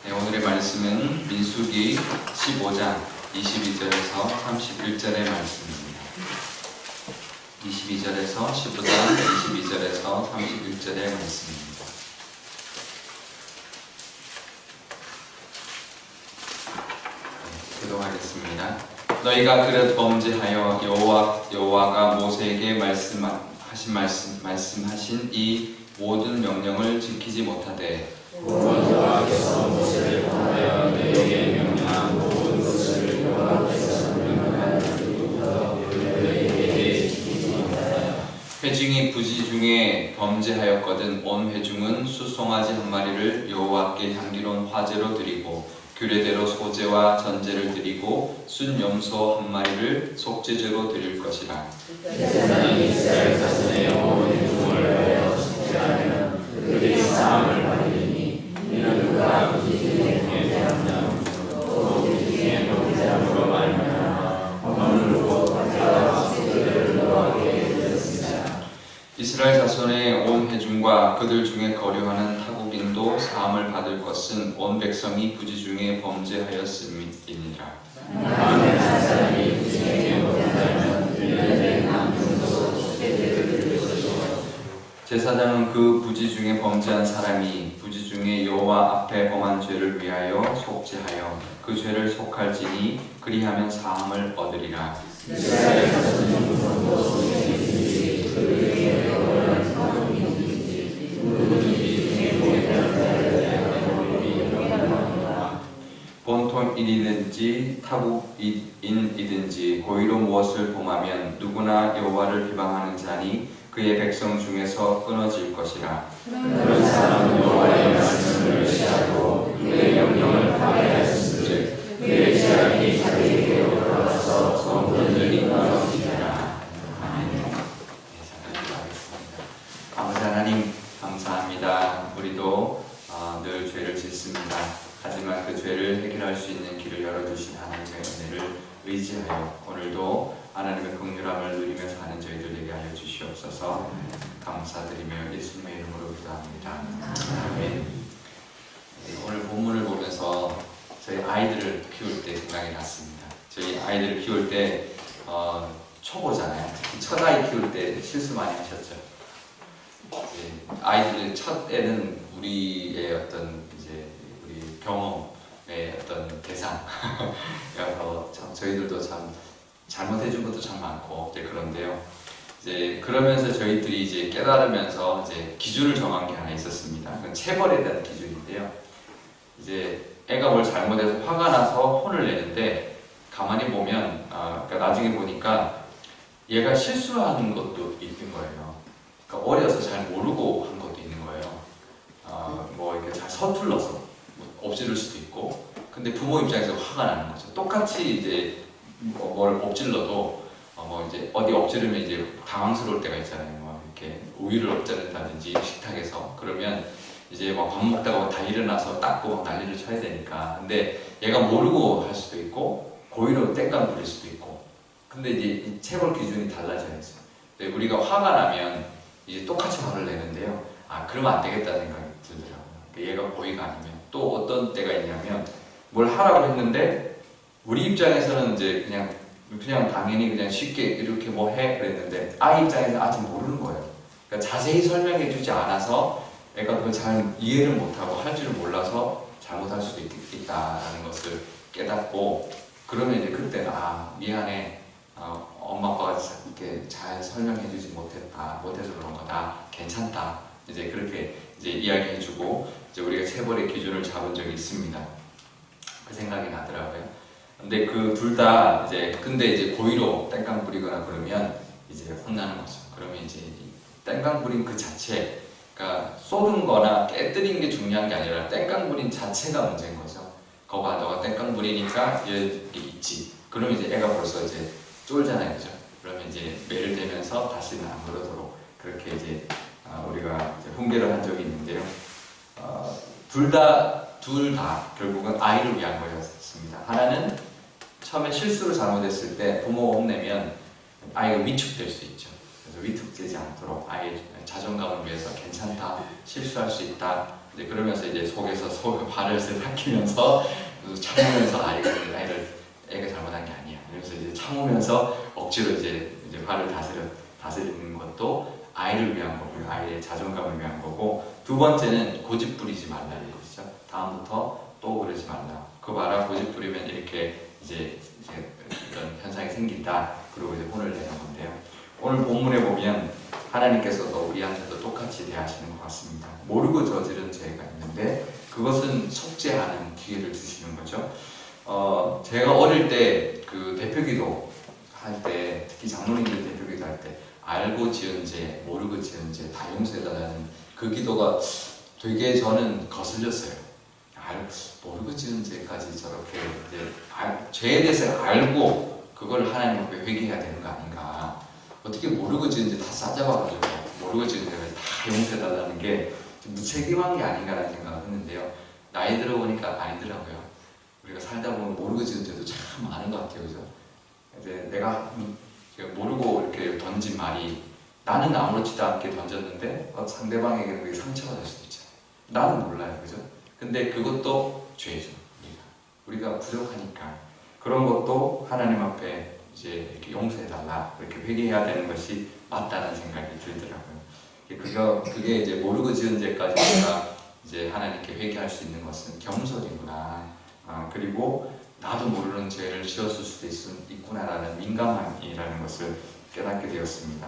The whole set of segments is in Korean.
네, 오늘의 말씀은 민수기 15장 22절에서 31절의 말씀입니다. 22절에서 15장 22절에서 31절의 말씀입니다. 기도하겠습니다. 너희가 그릇 범죄하여 여호와가 모세에게 말씀하신 이 모든 명령을 지키지 못하되 여호와께서 모세를 통하여 너희에게 명령한 모든 것을 여호와께서 명령한 날부터 너희에게 지키지 못하여 회중이 부지 중에 범죄하였거든 온 회중은 수송아지 한 마리를 여호와께 향기로운 화제로 드리고 규례대로 소제와 전제를 드리고 순염소 한 마리를 속죄제로 드릴 것이라. 제사장이 이스라엘 자손의 온 회중을 위하여 속죄하면 그들이 사함을 받으리니 이는 누가 부지 중에 범죄하면 또 부지 중에 범죄함으로 말미암아 허물로 화제와 속죄를 여호와께 드렸습니다. 이스라엘 자손의 온 회중과 그들 중에 거류하는 타국인도 사함을 받을 것은 온 백성이 부지 중에 범죄하였음이니라. 만일 한 사람이 부지 중에 범죄하면 1년에 한 번도 속죄제를 드릴 것이요 제사장은 그 부지 중에 범죄한 사람이 부지 중에 여호와 앞에 범한 죄를 위하여 속죄하여 그 죄를 속할지니 그리하면 사함을 얻으리라. 이스라엘 자손은 누구도 속죄제를 그들에게 거론한 타국인이든지 누구든지 중에 범죄한 자에 대하여 법이 명령하노라. 본토인이든지 타국인이든지 고의로 무엇을 범하면 누구나 여호와를 비방하는 자니 그의 백성 중에서 끊어질 것이라. 그런 사람은 여호와의 말씀을 멸시하고 그의 명령을 파괴하였은즉 그의 죄악이 자기에게 돌아와서 성도들이 끊어지리라. 아버지 하나님 감사합니다. 우리도 늘 죄를 짓습니다. 하지만 그 죄를 해결할 수 있는 길을 열어주신 하나님의 은혜를 의지하여 오늘도 하나님의 긍휼함을 누리며 사는 저희들 되게 하여 주시옵소서. 감사드리며 예수님의 이름으로 기도합니다. 아멘. 오늘 본문을 보면서 저희 아이들을 키울 때 생각이 났습니다. 저희 아이들을 키울 때 초보잖아요. 특히 첫 아이 키울 때 실수 많이 하셨죠. 아이들 첫 애는 우리의 어떤 이제 우리 경험의 어떤 대상이어서 참 저희들도 참 잘못해준 것도 참 많고 이제 그런데요. 이제 그러면서 저희들이 이제 깨달으면서 이제 기준을 정한 게 하나 있었습니다. 그건 체벌에 대한 기준인데요. 이제 애가 뭘 잘못해서 화가 나서 혼을 내는데 가만히 보면 그러니까 나중에 보니까 얘가 실수하는 것도 있는 거예요. 그러니까 어려서 잘 모르고 한 것도 있는 거예요. 뭐 이렇게 잘 서툴러서 엎지를 수도 있고, 근데 부모 입장에서 화가 나는 거죠. 똑같이 이제 뭘 엎질러도 뭐 이제 어디 엎지르면 이제 당황스러울 때가 있잖아요. 뭐 이렇게 우유를 엎지른다든지 식탁에서 그러면 이제 막 밥 먹다가 다 일어나서 닦고 막 난리를 쳐야 되니까. 근데 얘가 모르고 할 수도 있고 고의로 땡깡 부릴 수도 있고. 근데 이제 이 체벌 기준이 달라져야 있어요. 우리가 화가 나면 이제 똑같이 화를 내는데요. 그러면 안 되겠다는 생각이 들더라고요. 얘가 고의가 아니면 또 어떤 때가 있냐면 뭘 하라고 했는데 우리 입장에서는 이제 그냥 당연히 그냥 쉽게 이렇게 뭐 해 그랬는데 아이 입장에서는 아직 모르는 거예요. 그러니까 자세히 설명해 주지 않아서 애가 그걸 잘 이해를 못하고 할 줄을 몰라서 잘못할 수도 있다라는 것을 깨닫고, 그러면 이제 그때는 미안해, 엄마 아빠가 이렇게 잘 설명해 주지 못해서 그런 거다, 괜찮다, 이제 그렇게 이제 이야기해 주고 이제 우리가 체벌의 기준을 잡은 적이 있습니다. 그 생각이 나더라고요. 근데 그 둘 다 근데 이제 고의로 땡깡 부리거나 그러면 이제 혼나는 거죠. 그러면 이제 땡깡 부린 그 자체, 그러니까 쏟은 거나 깨뜨린 게 중요한 게 아니라 땡깡 부린 자체가 문제인 거죠. 거봐, 너가 땡깡 부리니까 이렇게 있지. 그러면 이제 애가 벌써 이제 쫄잖아요, 그죠? 그러면 이제 매를 대면서 다시는 안 그러도록 그렇게 이제 우리가 이제 훈계를 한 적이 있는데요. 둘 다 결국은 아이를 위한 거였습니다. 하나는 처음에 실수를 잘못했을 때 부모가 혼내면 아이가 위축될 수 있죠. 그래서 위축되지 않도록 아이의 자존감을 위해서 괜찮다, 실수할 수 있다, 이제 그러면서 이제 속에서 발을 삭히면서 참으면서 애가 잘못한 게 아니야. 그래서 이제 참으면서 억지로 이제 발을 다스리는 것도 아이를 위한 거고요. 아이의 자존감을 위한 거고, 두 번째는 고집 부리지 말라는 것이죠. 다음부터 또 그러지 말라. 그거 봐라, 고집 부리면 이렇게 이제 이런 현상이 생긴다. 그리고 이제 혼을 내는 건데요. 오늘 본문에 보면 하나님께서도 우리한테도 똑같이 대하시는 것 같습니다. 모르고 저지른 죄가 있는데 그것은 속죄하는 기회를 주시는 거죠. 제가 어릴 때 그 대표기도 할 때, 특히 장로님들 대표기도 할 때 알고 지은 죄, 모르고 지은 죄 다 용서해달라는 그 기도가 되게 저는 거슬렸어요. 모르고 지은 죄까지 저렇게 이제 죄에 대해서 알고 그걸 하나님 앞에 회개해야 되는 거 아닌가. 어떻게 모르고 지은 죄 다 싸잡아가지고 모르고 지은 죄를 다 용서해달라는 게 무책임한 게 아닌가라는 생각을 했는데요. 나이 들어보니까 아니더라고요. 우리가 살다 보면 모르고 지은 죄도 참 많은 것 같아요. 그죠? 이제 내가 모르고 이렇게 던진 말이 나는 아무렇지도 않게 던졌는데 상대방에게 그게 상처가 될 수도 있잖아요. 나는 몰라요. 그죠? 근데 그것도 죄죠. 우리가 부족하니까 그런 것도 하나님 앞에 이제 이렇게 용서해달라, 이렇게 회개해야 되는 것이 맞다는 생각이 들더라고요. 그게 이제 모르고 지은 죄까지 우리가 이제 하나님께 회개할 수 있는 것은 겸손이구나. 그리고 나도 모르는 죄를 지었을 수도 있구나라는 민감함이라는 것을 깨닫게 되었습니다.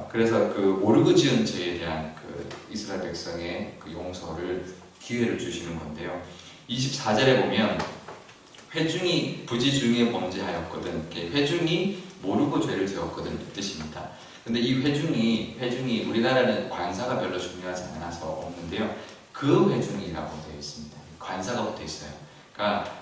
그래서 그 모르고 지은 죄에 대한 그 이스라엘 백성의 그 용서를 기회를 주시는 건데요. 24절에 보면 회중이 부지 중에 범죄하였거든. 회중이 모르고 죄를 지었거든 이 뜻입니다. 근데 이 회중이 우리나라는 관사가 별로 중요하지 않아서 없는데요. 그 회중이라고 되어 있습니다. 관사가 붙어 있어요. 그러니까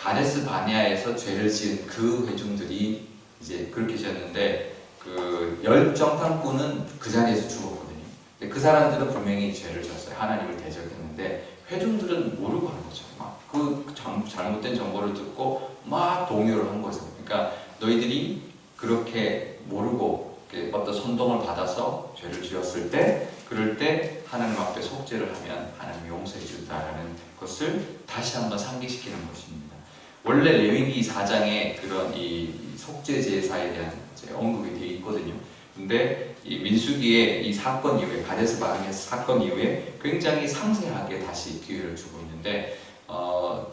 가데스 바네아에서 죄를 지은 그 회중들이 이제 그렇게 지었는데 그 열정탐꾼은 그 자리에서 죽었거든요. 근데 그 사람들은 분명히 죄를 졌어요. 하나님을 대적했는데 회중들은 모르고 한 거죠. 막 그 잘못된 정보를 듣고 막 동요를 한 거죠. 그러니까 너희들이 그렇게 모르고 어떤 선동을 받아서 죄를 지었을 때, 그럴 때 하나님 앞에 속죄를 하면 하나님이 용서해 준다라는 것을 다시 한번 상기시키는 것입니다. 원래 레위기 4장에 그런 이 속죄 제사에 대한 언급이 되어 있거든요. 근데 이 민수기의 이 사건 이후에, 가데스 바네아 사건 이후에 굉장히 상세하게 다시 기회를 주고 있는데,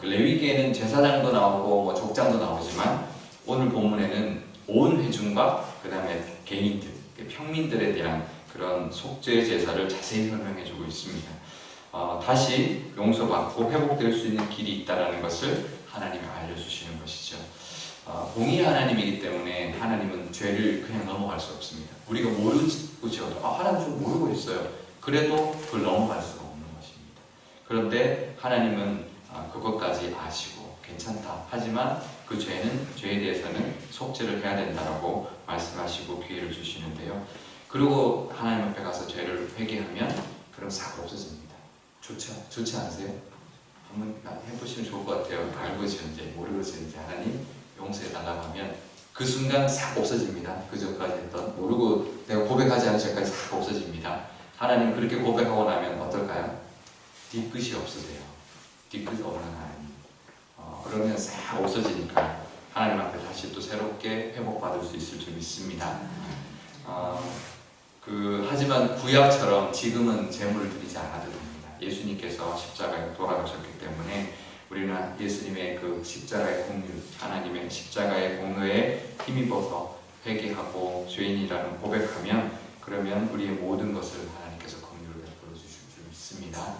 그 레위기에는 제사장도 나오고 뭐 족장도 나오지만 오늘 본문에는 온 회중과 그 다음에 개인들, 평민들에 대한 그런 속죄 제사를 자세히 설명해주고 있습니다. 다시 용서받고 회복될 수 있는 길이 있다는 것을 하나님이 알려주시는 것이죠. 공의 하나님이기 때문에 하나님은 죄를 그냥 넘어갈 수 없습니다. 우리가 모르고 지어도 하나님 좀 모르고 있어요. 그래도 그걸 넘어갈 수가 없는 것입니다. 그런데 하나님은 그것까지 아시고 괜찮다. 하지만 그 죄에 대해서는 속죄를 해야 된다라고 말씀하시고 기회를 주시는데요. 그리고 하나님 앞에 가서 죄를 회개하면 그럼 싹 없어집니다. 좋지 않으세요? 한번 해보시면 좋을 것 같아요. 알고 지은 죄, 모르고 지은 죄 하나님 용서해달라고 하면 그 순간 싹 없어집니다. 그 전까지 했던 모르고 내가 고백하지 않은 죄까지 싹 없어집니다. 하나님 그렇게 고백하고 나면 어떨까요? 뒤끝이 없으세요. 뒤끝 없는 하나님. 그러면 싹 없어지니까 하나님 앞에 다시 또 새롭게 회복받을 수 있을 줄 믿습니다. 하지만 구약처럼 지금은 제물을 드리지 않아도 됩니다. 예수님께서 십자가에 돌아가셨기 때문에 우리는 예수님의 그 십자가의 공유, 하나님의 십자가의 공로에 힘입어서 회개하고 죄인이라는 고백하면, 그러면 우리의 모든 것을 하나님께서 긍휼을 베풀어 주실 줄 믿습니다.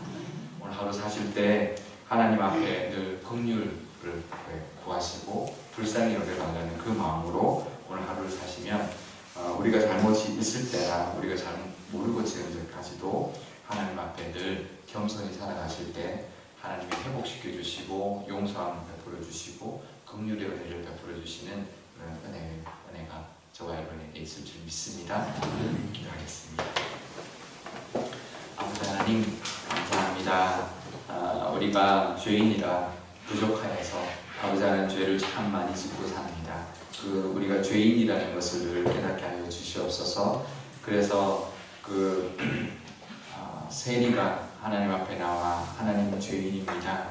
오늘 하루 사실 때 하나님 앞에 늘 긍휼을 구하시고 불쌍히 여겨달라는 그 마음으로 오늘 하루를 사시면 우리가 잘못이 있을 때나 우리가 잘 모르고 지은 죄까지도 하나님 앞에 늘 겸손히 살아가실 때 하나님이 회복시켜 주시고 용서함을 베풀어 주시고 긍휼의 은혜를 베풀어 주시는 그런 은혜가 저와 여러분에게 있을 줄 믿습니다. 기도하겠습니다. 아버지 하나님 감사합니다. 우리가 죄인이라 부족하여서 아버지 하나님 죄를 참 많이 짓고 삽니다. 우리가 죄인이라는 것을 늘 깨닫게 하여 주시옵소서. 그래서 세리가 하나님 앞에 나와 하나님은 죄인입니다.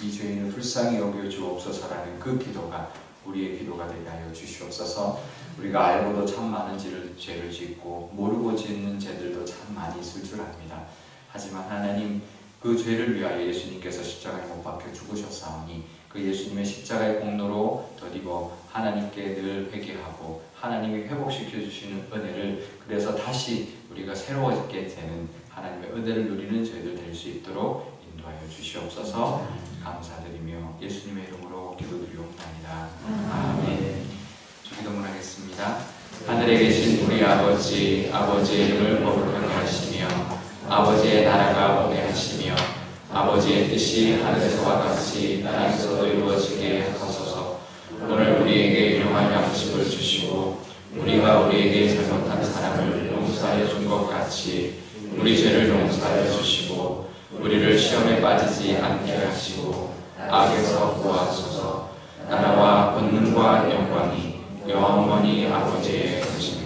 이 죄인을 불쌍히 여겨 주옵소서라는 그 기도가 우리의 기도가 되게 하여 주시옵소서. 우리가 알고도 참 많은 죄를 짓고 모르고 짓는 죄들도 참 많이 있을 줄 압니다. 하지만 하나님 그 죄를 위하여 예수님께서 십자가에 못 박혀 죽으셨사오니 그 예수님의 십자가의 공로로 덧입어 하나님께 늘 회개하고 하나님이 회복시켜 주시는 은혜를, 그래서 다시 우리가 새로워지게 되는 하나님의 은혜를 누리는 저희들 될 수 있도록 인도하여 주시옵소서. 감사드리며 예수님의 이름으로 기도드리옵나이다. 아멘. 기도문 하겠습니다. 하늘에 계신 우리 아버지, 아버지의 이름을 거룩하게 하시며 아버지의 나라가 오게 하시며 아버지의 뜻이 하늘에서와 같이 땅에서도 이루어지게 하소서. 오늘 우리에게 일용할 양식을 주시고 우리가 우리에게 잘못한 사람을 용서하여 준 것 같이 우리 죄를 용서하여 주시고 우리를 시험에 빠지지 않게 하시고 악에서 구하소서. 나라와 권능과 영광이 영원히 아버지의 것입니다.